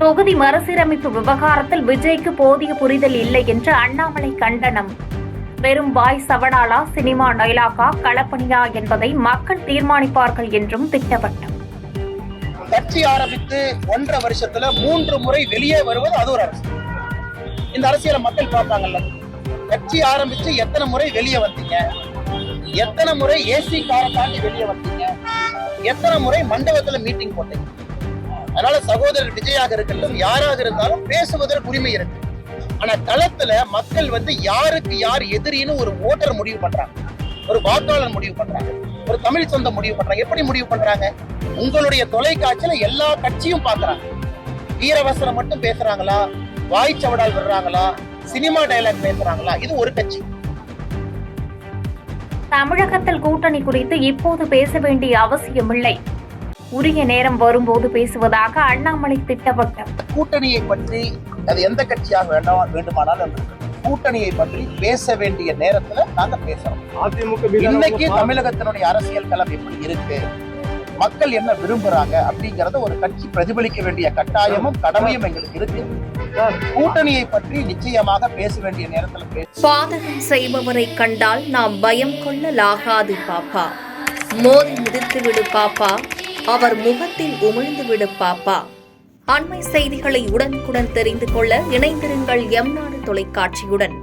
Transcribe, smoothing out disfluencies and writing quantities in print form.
தொகுதி மறுசீரமைப்பு விவகாரத்தில் விஜய்க்கு போதிய புரிதல் இல்லை என்று அண்ணாமலை கண்டனம். வெறும் வாய் சவடாலா, சினிமா டைலாகா, களப்பணியா என்பதை மக்கள் தீர்மானிப்பார்கள் என்றும் திட்டவட்டம். கட்சி ஆரம்பித்து 1.5 வருஷத்துல 3 முறை வெளியே வருவது அது ஒரு அரசியல். இந்த அரசியலை மக்கள் பார்ப்பாங்கல்ல. கட்சி ஆரம்பிச்சு எத்தனை முறை வெளியே வந்தீங்க, எத்தனை முறை ஏசி காரை தாண்டி வெளியே வந்தீங்க, எத்தனை முறை மண்டபத்துல மீட்டிங் போட்டீங்க. அதனால சகோதரர் விஜயாக இருக்கட்டும், யாராக இருந்தாலும் பேசுவதற்கு உரிமை இருக்கு. ஆனா களத்துல மக்கள் யாருக்கு யார் எதிரின்னு ஒரு ஓட்டர் முடிவு பண்றாங்க, ஒரு வாக்காளர் முடிவு பண்றாங்க, ஒரு தமிழ் சொந்தம் முடிவு பண்றாங்க. எப்படி முடிவு பண்றாங்க? உங்களுடைய தொலைக்காட்சியில எல்லா கட்சியும் பாக்குறாங்க. வீரவசனம் மட்டும் பேசுறாங்களா, வாய்ச்சவடால் விடுறாங்களா, சினிமா டயலாக் பேசுறாங்களா? இது ஒரு கட்சி. தமிழகத்தில் கூட்டணி குறித்து இப்போது பேச வேண்டிய அவசியமில்லை, உரிய நேரம் வரும்போது பேசுவதாக அண்ணாமலை திட்டவட்டம். கூட்டணியை பற்றி அது எந்த கட்சியாக வேண்டுமானாலும் கூட்டணியை பற்றி பேச வேண்டிய நேரத்துல நாங்க பேசுறோம். இன்னைக்கு தமிழகத்தினுடைய அரசியல் களம் எப்படி இருக்கு, மக்கள் என்ன விரும்புறாங்க அப்படிங்கறத ஒரு கட்சி பிரதிபலிக்க வேண்டிய கட்டாயமும் கடமையும் எங்களுக்கு இருக்கு. கூட்டணியை பற்றி நிச்சயமாக பேச வேண்டிய நேரத்துல பாதகம் செய்பவரை கண்டால் நாம் பயம் கொள்ளலாகாது பாப்பா. மோதி மிதித்து விடு பாப்பா, அவர் முகத்தில் உமிழ்ந்து விடு பாப்பா. அண்மை செய்திகளை உடனுக்குடன் தெரிந்து கொள்ள இணைந்திருங்கள் எம் நாடு தொலைக்காட்சியுடன்.